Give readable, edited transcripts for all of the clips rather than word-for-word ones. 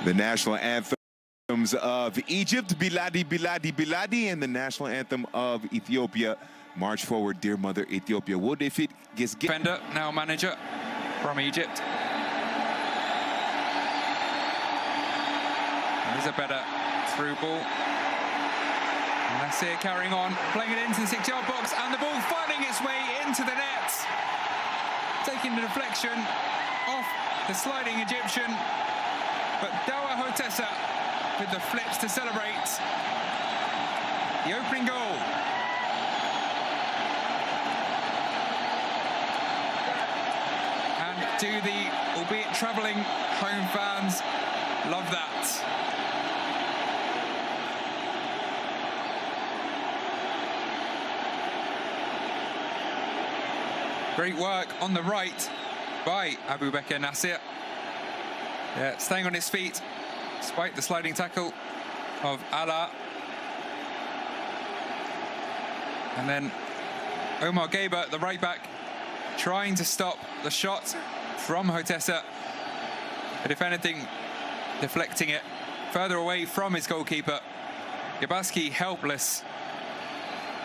The national anthems of Egypt, Biladi, Biladi, Biladi, and the national anthem of Ethiopia, March Forward, Dear Mother Ethiopia. Would if it gets... Defender, now manager from Egypt. There's a better through ball. And that's it, carrying on, playing it into the 6-yard box, and the ball finding its way into the net. Taking the deflection off the sliding Egyptian, but Dawa Hotessa with the flips to celebrate the opening goal. And do the, albeit travelling home fans, love that. Great work on the right by Abubakar Nasir. Yeah, staying on his feet despite the sliding tackle of Allah. And then Omar Gaber, the right back, trying to stop the shot from Hotessa, but if anything, deflecting it further away from his goalkeeper. Gabaski helpless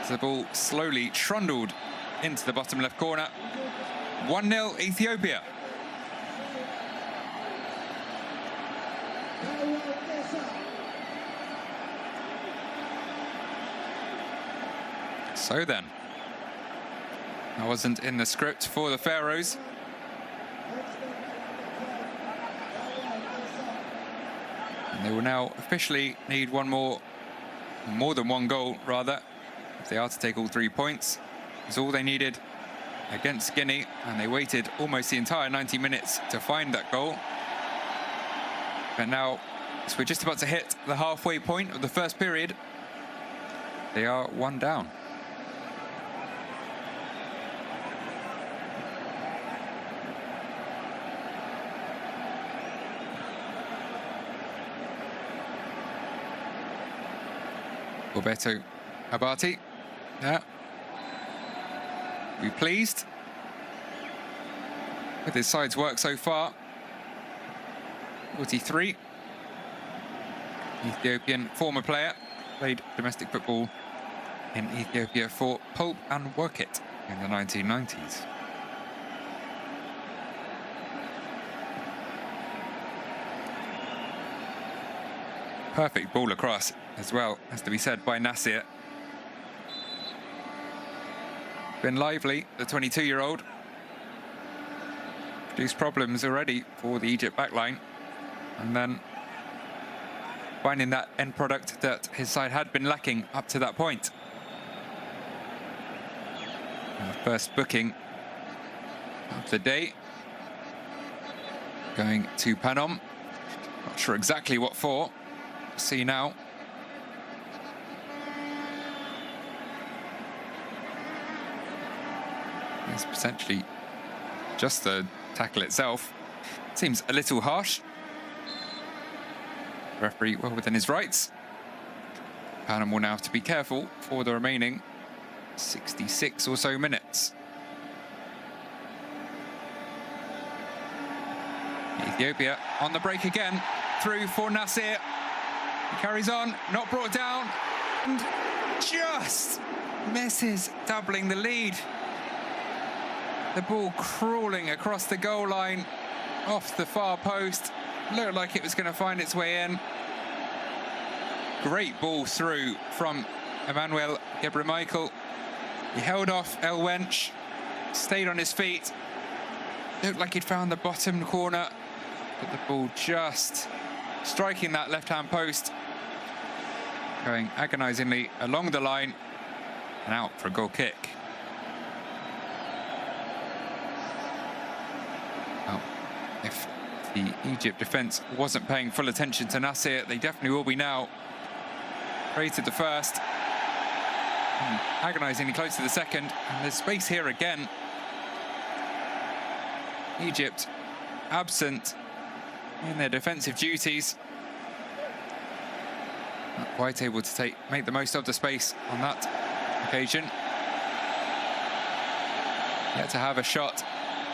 as the ball slowly trundled into the bottom left corner. 1-0 Ethiopia. So then, that wasn't in the script for the Pharaohs. And they will now officially need more than one goal, rather, if they are to take all 3 points. It's all they needed against Guinea, and they waited almost the entire 90 minutes to find that goal. But now, as we're just about to hit the halfway point of the first period, they are 1 down. Roberto Abati, yeah. Be pleased with his side's work so far. 43. Ethiopian former player, played domestic football in Ethiopia for Pulp and Workit in the 1990s. Perfect ball across as well, has to be said, by Nasir. Been lively, the 22-year-old. Produced problems already for the Egypt backline. And then finding that end product that his side had been lacking up to that point. And the first booking of the day. Going to Panom. Not sure exactly what for. See now. It's potentially just the tackle itself. Seems a little harsh. Referee well within his rights. Panam will now have to be careful for the remaining 66 or so minutes. Ethiopia on the break again. Through for Nasir. He carries on, not brought down, and just misses doubling the lead. The ball crawling across the goal line, off the far post. Looked like it was going to find its way in. Great ball through from Emmanuel Gebremichael. He held off El Wench, stayed on his feet. Looked like he'd found the bottom corner, but the ball just striking that left-hand post, going agonisingly along the line and out for a goal kick. Well, if the Egypt defence wasn't paying full attention to Nasir, they definitely will be now. Created the first, agonisingly close to the second, and there's space here again. Egypt absent in their defensive duties. Not quite able to make the most of the space on that occasion. Yet to have a shot,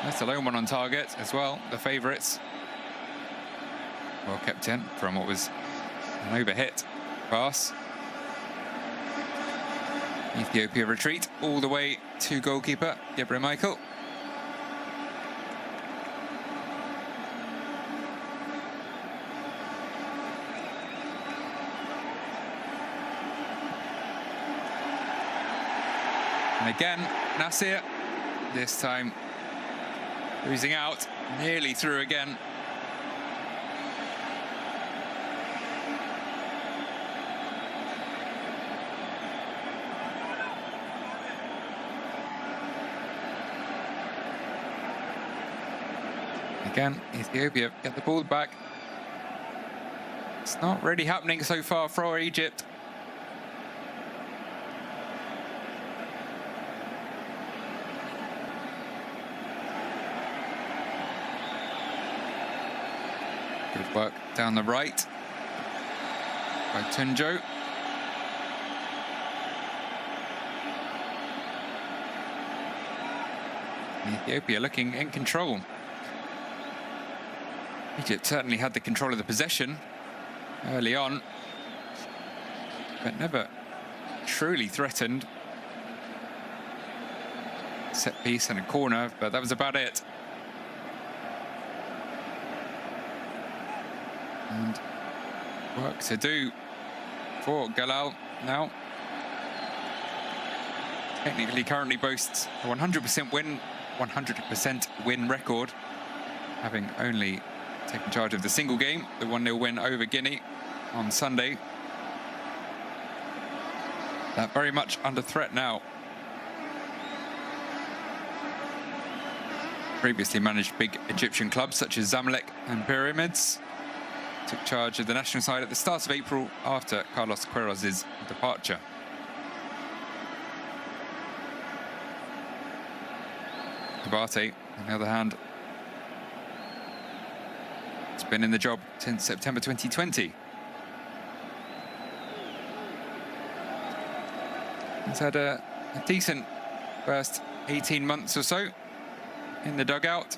let alone one on target as well, the favourites. well kept in from what was an overhit pass. Ethiopia retreat all the way to goalkeeper Gebre-Michael. And again, Nasir, this time losing out, nearly through again. Again, Ethiopia get the ball back. It's not really happening so far for Egypt. Good work down the right by Tunjo. Ethiopia looking in control. Egypt certainly had the control of the possession early on, but never truly threatened. Set piece and a corner, but that was about it. And work to do for Galal now. Technically currently boasts a 100% win record, having only taken charge of the single game, the 1-0 win over Guinea on Sunday. They're very much under threat now. Previously managed big Egyptian clubs such as Zamalek and Pyramids. Took charge of the national side at the start of April after Carlos Queiroz's departure. Tabate, on the other hand, has been in the job since September 2020. He's had a decent first 18 months or so in the dugout.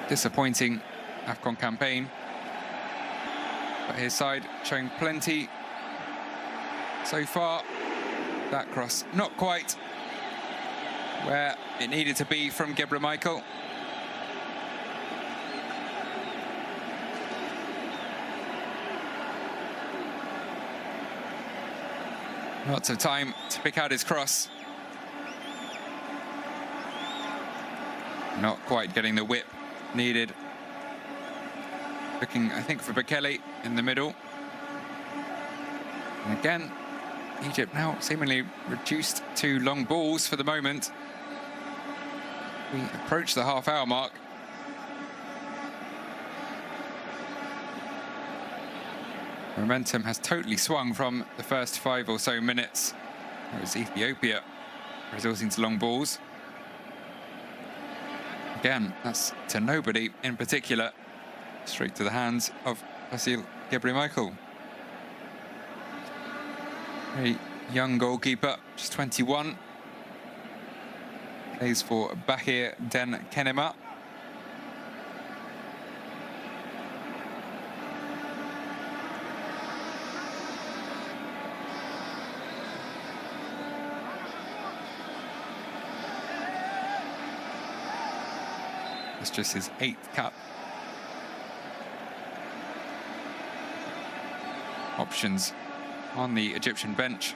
Disappointing AFCON campaign, but his side showing plenty so far. That cross not quite where it needed to be from Gebre-Michael. Lots of time to pick out his cross. Not quite getting the whip needed. Looking, I think, for Bekele in the middle. And again, Egypt now seemingly reduced to long balls for the moment. We approach the half-hour mark. Momentum has totally swung from the first 5 or so minutes. Whereas Ethiopia resorting to long balls. Again, that's to nobody in particular. Straight to the hands of Fasil Gebre-Michael. A young goalkeeper, just 21. Plays for Bahir Den Kenema. It's just his 8th cap. Options on the Egyptian bench.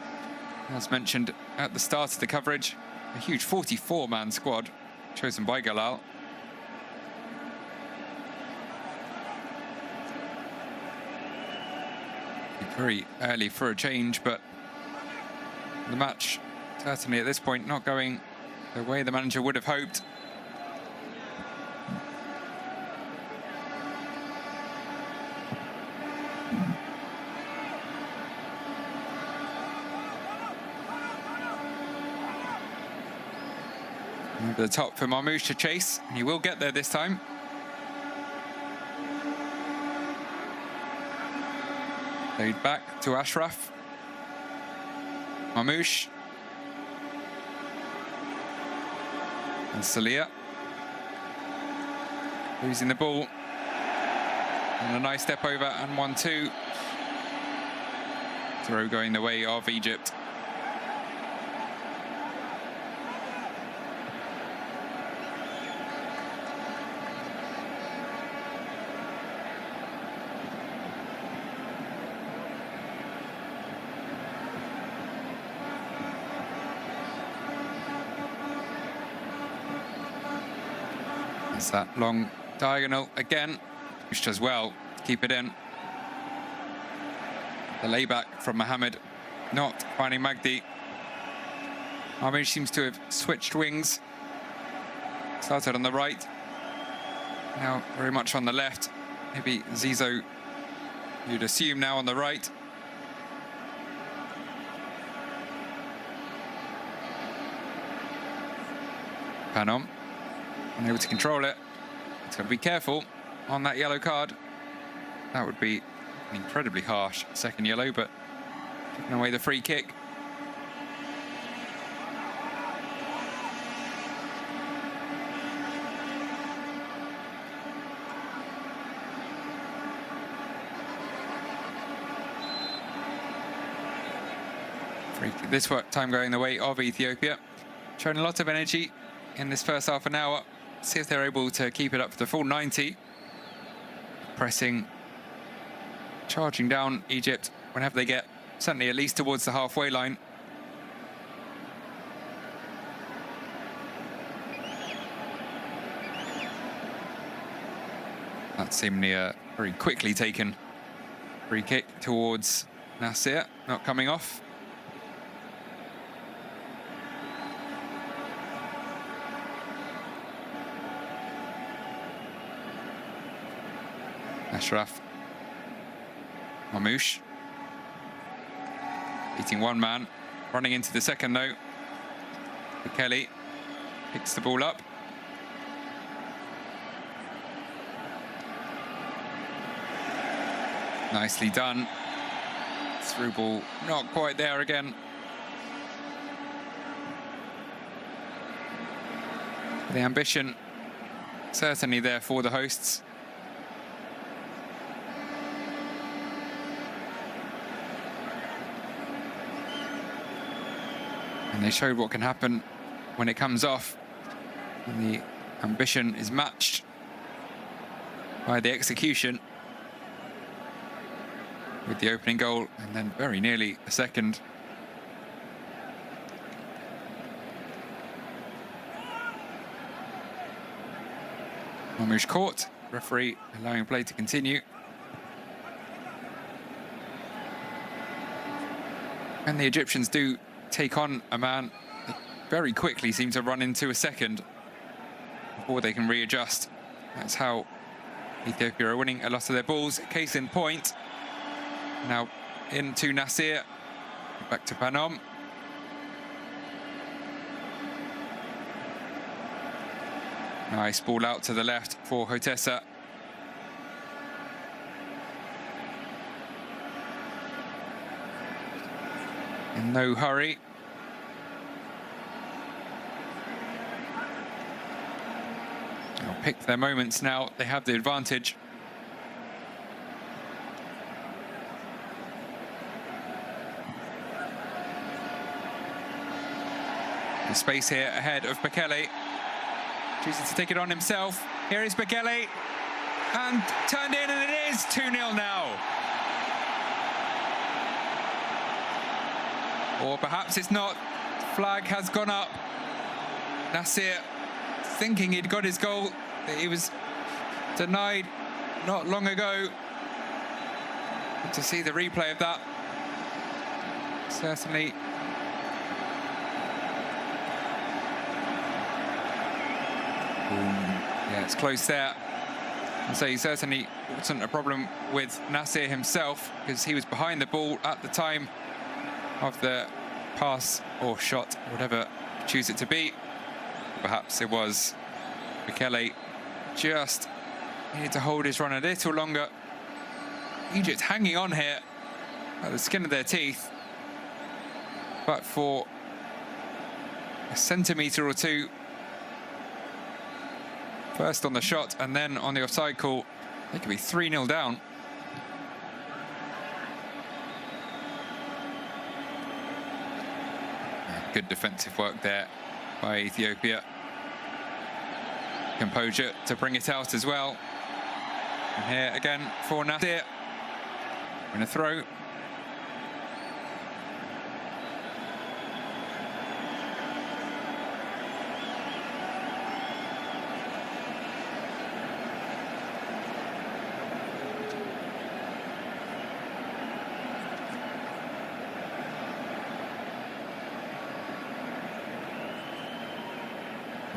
As mentioned at the start of the coverage, a huge 44-man squad chosen by Galal. Very early for a change, but the match certainly at this point not going the way the manager would have hoped. Over the top for Marmoush to chase. He will get there this time. Played back to Ashraf. Marmoush. And Salia. losing the ball. And a nice step over and 1-2. Throw going the way of Egypt. It's that long diagonal again, which does well keep it in. The layback from Mohammed, not finding Magdi. Armish seems to have switched wings. Started on the right, now very much on the left. Maybe Zizo, you'd assume, now on the right. Panom, unable to control it. It's got to be careful on that yellow card. That would be an incredibly harsh second yellow, but taking away the free kick. Free kick this time going the way of Ethiopia. Showing a lot of energy in this first half an hour. See if they're able to keep it up for the full 90. Pressing, charging down Egypt whenever they get certainly at least towards the halfway line. That's seemingly a very quickly taken free kick towards Nasir, not coming off. Ashraf Mamouche beating one man, running into the second though. Kelly picks the ball up. Nicely done. Through ball, not quite there again. The ambition certainly there for the hosts. And they showed what can happen when it comes off. And the ambition is matched by the execution with the opening goal and then very nearly a second. Mamouche caught, referee allowing play to continue. And the Egyptians do take on a man, they very quickly seem to run into a second before they can readjust. That's how Ethiopia are winning a lot of their balls. Case in point, now into Nasir, back to Panom. Nice ball out to the left for Hotessa. In no hurry. They'll pick their moments now. They have the advantage. The space here ahead of Bekele. Chooses to take it on himself. Here is Bekele. And turned in, and it is 2-0 now. Or perhaps it's not. Flag has gone up. Nasir thinking he'd got his goal. He was denied not long ago. Good to see the replay of that. Certainly. Yeah, it's close there. And so he certainly wasn't a problem with Nasir himself, because he was behind the ball at the time of the pass or shot, whatever you choose it to be. Perhaps it was Bekele just needed to hold his run a little longer. Egypt hanging on here at the skin of their teeth, but for a centimetre or two First on the shot and then on the offside call. They could be 3-0 down. Good defensive work there by Ethiopia. Composure to bring it out as well. And here again for Nasir. In a throw.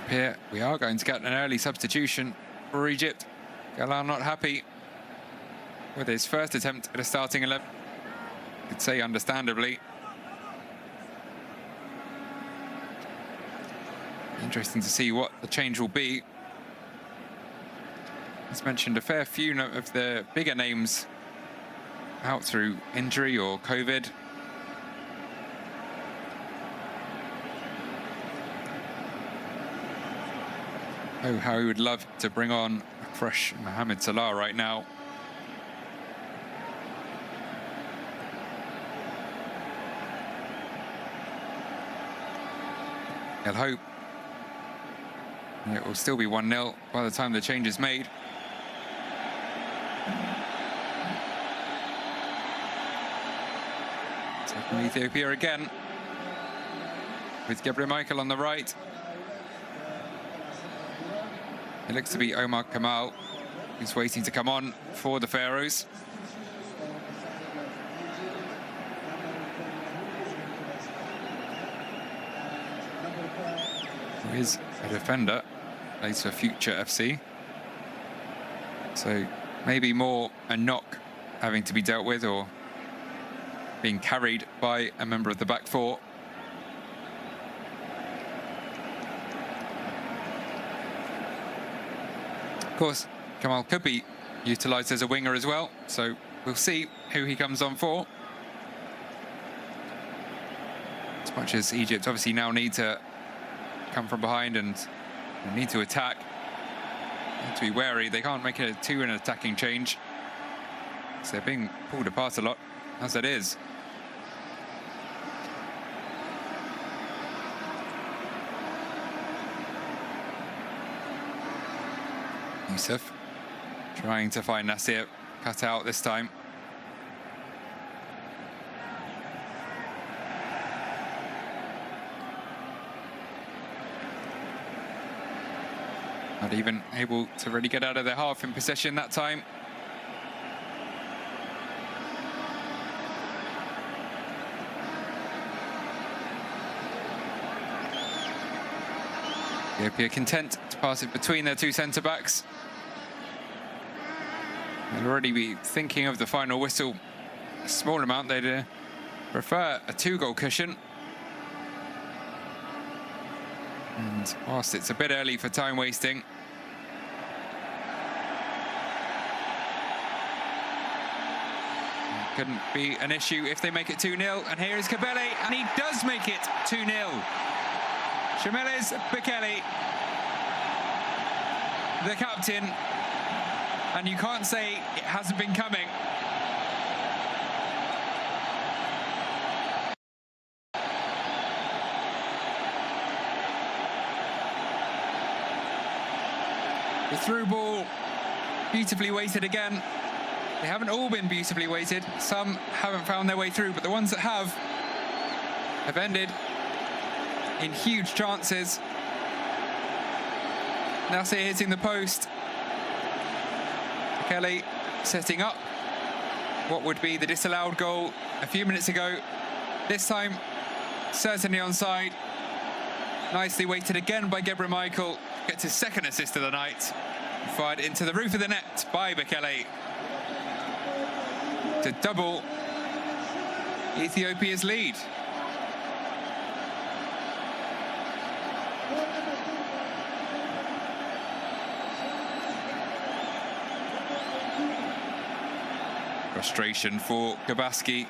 Here we are going to get an early substitution for Egypt. Galan not happy with his first attempt at a starting 11. I'd say understandably. Interesting to see what the change will be. As mentioned, a fair few of the bigger names out through injury or COVID. Oh, how he would love to bring on a fresh Mohamed Salah right now. He'll hope it will still be 1-0 by the time the change is made. So from Ethiopia again, with Gabriel Michael on the right. It looks to be Omar Kamal, who's waiting to come on for the Pharaohs. Who is a defender, plays for Future FC. So maybe more a knock having to be dealt with or being carried by a member of the back four. Of course, Kamal could be utilised as a winger as well, so we'll see who he comes on for. As much as Egypt obviously now need to come from behind and need to attack, they have to be wary. They can't make it an attacking change, so they're being pulled apart a lot, as it is. Yusuf trying to find Nasir, cut out this time. Not even able to really get out of their half in possession that time. Ethiopia content to pass it between their two centre-backs. They'll already be thinking of the final whistle. A small amount, they'd prefer a 2-goal cushion. And whilst it's a bit early for time wasting, it couldn't be an issue if they make it 2-0. And here is Kabele, and he does make it 2-0. Shemeles Bekele, the captain, and you can't say it hasn't been coming. The through ball, beautifully weighted again. They haven't all been beautifully weighted. Some haven't found their way through, but the ones that have ended in huge chances. Nasir hitting the post. Kelly setting up what would be the disallowed goal a few minutes ago. This time, certainly onside. Nicely weighted again by Gabriel Michael. Gets his second assist of the night. Fired into the roof of the net by Bekele to double Ethiopia's lead. Frustration for Gabaski.